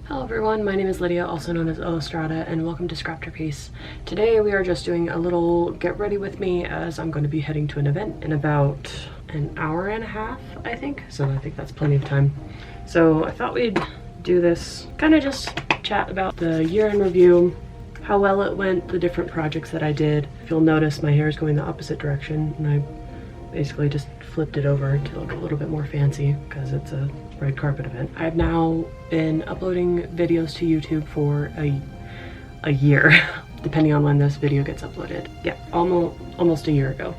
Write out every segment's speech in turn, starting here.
Hello everyone, my name is Lydia, also known as Illustrata, and welcome to Scrapterpiece. Today we are just doing a little get ready with me as I'm going to be heading to an event in about an hour and a half, I think. So I think that's plenty of time. So I thought we'd do this, kind of just chat about the year in review, how well it went, the different projects that I did. If you'll notice, my hair is going the opposite direction, and I basically just flipped it over to look a little bit more fancy because it's a red carpet event. I've now been uploading videos to YouTube for a year, depending on when this video gets uploaded. Yeah, almost a year ago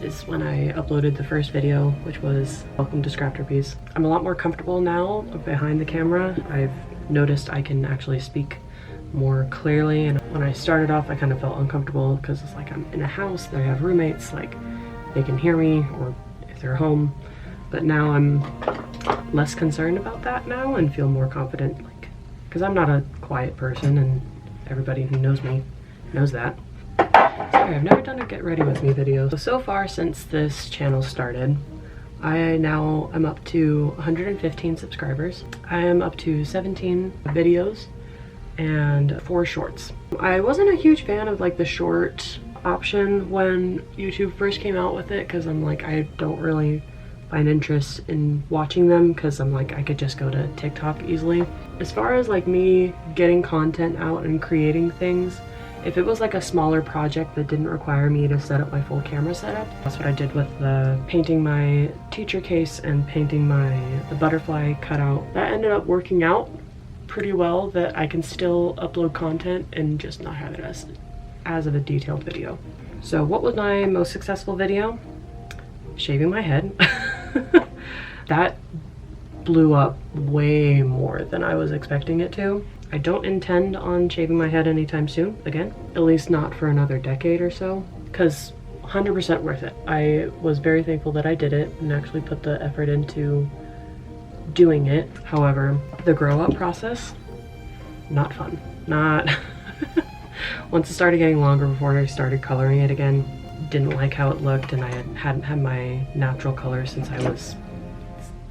is when I uploaded the first video, which was Welcome to Scrapterpiece. I'm a lot more comfortable now behind the camera. I've noticed I can actually speak more clearly, and when I started off I kind of felt uncomfortable because it's like I'm in a house, they have roommates, like they can hear me, or if they're home. But now I'm less concerned about that now and feel more confident, like, because I'm not a quiet person and everybody who knows me knows that. Sorry, I've never done a get ready with me video. So far since this channel started, I'm up to 115 subscribers. I am up to 17 videos and 4 shorts. I wasn't a huge fan of like the short option when YouTube first came out with it, because I'm like, I don't really find interest in watching them because I'm like, I could just go to TikTok easily. As far as like me getting content out and creating things, if it was like a smaller project that didn't require me to set up my full camera setup, that's what I did with the painting my teacher case and painting the butterfly cutout. That ended up working out pretty well, that I can still upload content and just not have it as of a detailed video. So what was my most successful video? Shaving my head. That blew up way more than I was expecting it to. I don't intend on shaving my head anytime soon again, at least not for another decade or so, because 100% worth it. I was very thankful that I did it and actually put the effort into doing it. However, the grow up process, not fun. Not once it started getting longer before I started coloring it again, didn't like how it looked, and I hadn't had my natural color since I was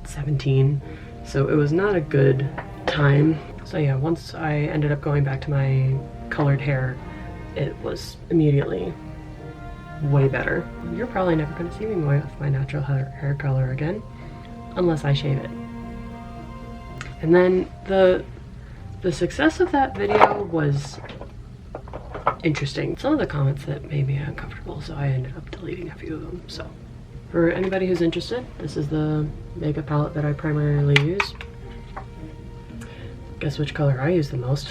17, so it was not a good time. So yeah, once I ended up going back to my colored hair, it was immediately way better. You're probably never going to see me with my natural hair color again unless I shave it. And then the success of that video was interesting. Some of the comments that made me uncomfortable, so I ended up deleting a few of them. So for anybody who's interested, this is the makeup palette that I primarily use. Guess which color I use the most.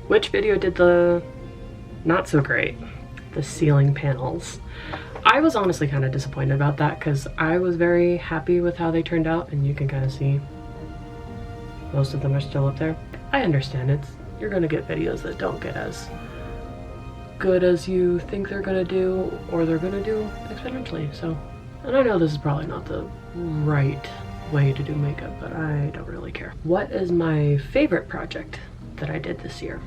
Which video did the not so great? The ceiling panels. I was honestly kind of disappointed about that because I was very happy with how they turned out, and you can kind of see most of them are still up there. I understand you're gonna get videos that don't get as good as you think they're gonna do, or they're gonna do exponentially. So, and I know this is probably not the right way to do makeup, but I don't really care. What is my favorite project that I did this year?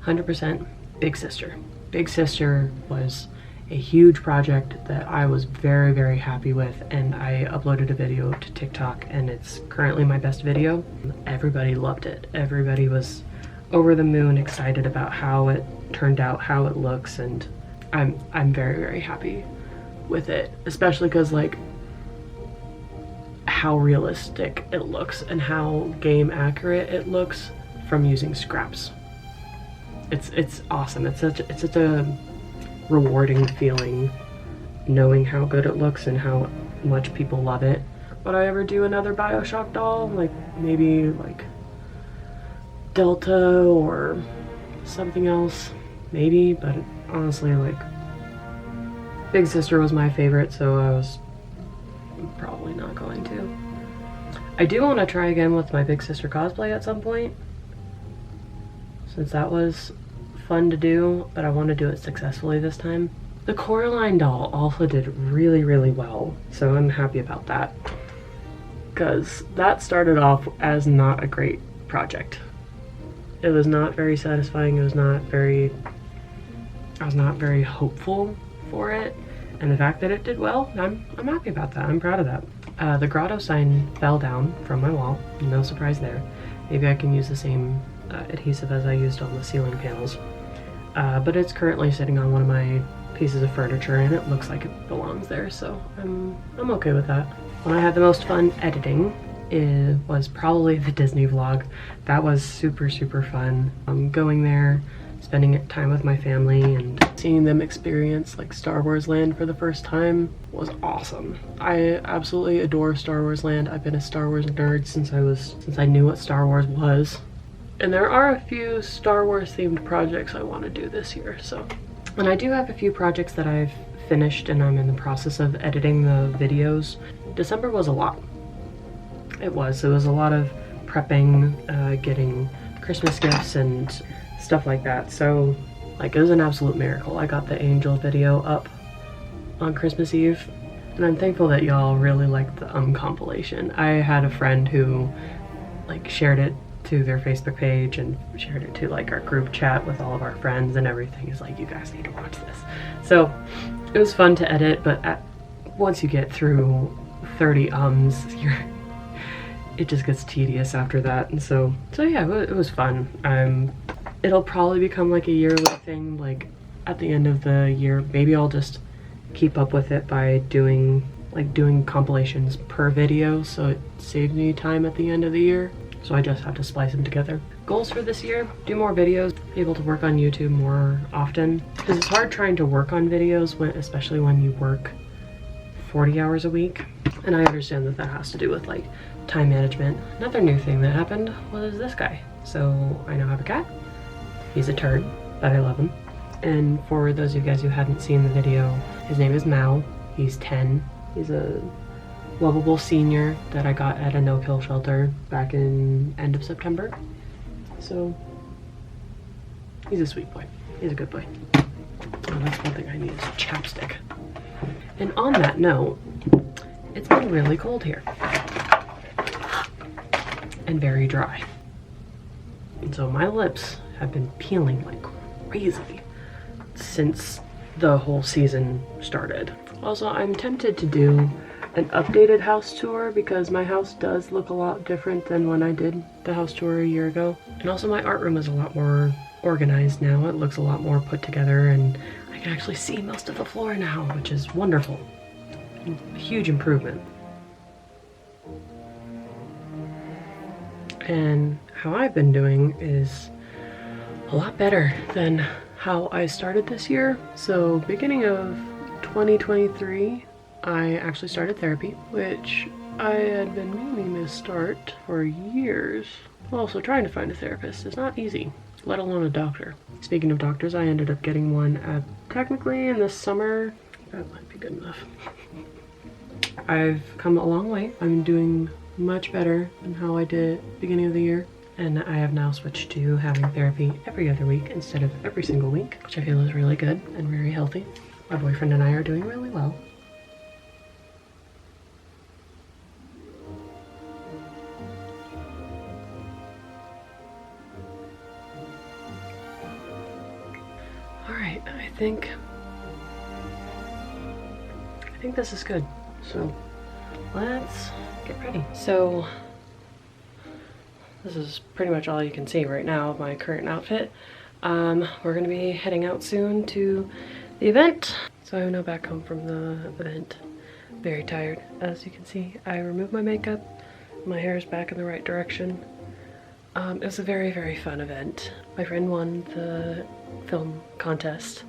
100% Big Sister. Big Sister was a huge project that I was very, very happy with, and I uploaded a video to TikTok, and it's currently my best video. Everybody loved it. Everybody was over the moon excited about how it turned out, how it looks, and I'm very, very happy with it, especially because like how realistic it looks and how game accurate it looks from using scraps. It's awesome. It's such a rewarding feeling knowing how good it looks and how much people love it. Would I ever do another BioShock doll? Like maybe like Delta or something else? Maybe, but honestly, like Big Sister was my favorite, so I was probably not going to. I do want to try again with my Big Sister cosplay at some point, since that was fun to do, but I want to do it successfully this time. The Coraline doll also did really, really well, so I'm happy about that, because that started off as not a great project. It was not very satisfying. I was not very hopeful for it, and the fact that it did well, I'm happy about that. I'm proud of that. The grotto sign fell down from my wall, no surprise there. Maybe I can use the same adhesive as I used on the ceiling panels. But it's currently sitting on one of my pieces of furniture and it looks like it belongs there, so I'm okay with that. When I had the most fun editing, it was probably the Disney vlog. That was super fun. Going there, spending time with my family and seeing them experience like Star Wars Land for the first time was awesome. I absolutely adore Star Wars Land. I've been a Star Wars nerd since I knew what Star Wars was. And there are a few Star Wars themed projects I want to do this year, so. And I do have a few projects that I've finished and I'm in the process of editing the videos. December was a lot. It was a lot of prepping, getting Christmas gifts and stuff like that. So like it was an absolute miracle. I got the Angel video up on Christmas Eve and I'm thankful that y'all really liked the compilation. I had a friend who like shared it to their Facebook page and shared it to like our group chat with all of our friends and everything. Is like, you guys need to watch this. So it was fun to edit, but once you get through 30 it just gets tedious after that. And so yeah, it was fun. It'll probably become like a yearly thing, like at the end of the year. Maybe I'll just keep up with it by doing compilations per video, so it saves me time at the end of the year. So I just have to splice them together. Goals for this year: do more videos, be able to work on YouTube more often. Because it's hard trying to work on videos, especially when you work 40 hours a week. And I understand that has to do with like time management. Another new thing that happened was this guy. So I now have a cat. He's a turd, but I love him. And for those of you guys who hadn't seen the video, his name is Mao. He's 10. He's a lovable senior that I got at a no-kill shelter back in end of September. So he's a sweet boy. He's a good boy. Oh, that's one thing I need is chapstick. And on that note, it's been really cold here and very dry. And so my lips have been peeling like crazy since the whole season started. Also, I'm tempted to do an updated house tour because my house does look a lot different than when I did the house tour a year ago. And also my art room is a lot more organized now. It looks a lot more put together and I can actually see most of the floor now, which is wonderful. A huge improvement. And how I've been doing is a lot better than how I started this year. So beginning of 2023, I actually started therapy, which I had been meaning to start for years. Also, trying to find a therapist is not easy, let alone a doctor. Speaking of doctors, I ended up getting one technically in the summer. That might be good enough. I've come a long way. I'm doing much better than how I did at the beginning of the year. And I have now switched to having therapy every other week instead of every single week, which I feel is really good and very healthy. My boyfriend and I are doing really well. Alright, I think this is good. So let's get ready. So this is pretty much all you can see right now of my current outfit. We're gonna be heading out soon to the event. So I'm now back home from the event. Very tired, as you can see. I removed my makeup. My hair is back in the right direction. It was a very fun event. My friend won the film contest.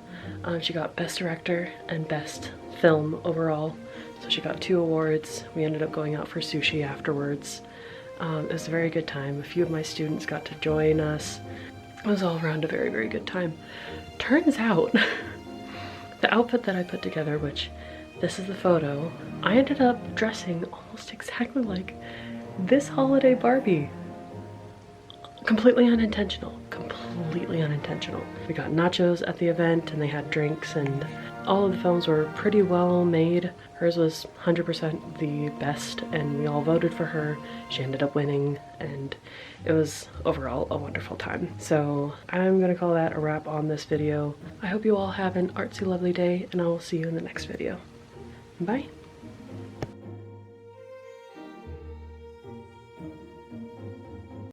She got Best Director and Best Film overall. So she got 2 awards. We ended up going out for sushi afterwards. It was a very good time. A few of my students got to join us. It was all around a very good time. Turns out, the outfit that I put together, which this is the photo, I ended up dressing almost exactly like this holiday Barbie. Completely unintentional. Completely unintentional. We got nachos at the event and they had drinks and all of the films were pretty well made. Hers was 100% the best and we all voted for her. She ended up winning and it was overall a wonderful time. So I'm gonna call that a wrap on this video. I hope you all have an artsy lovely day and I will see you in the next video. Bye.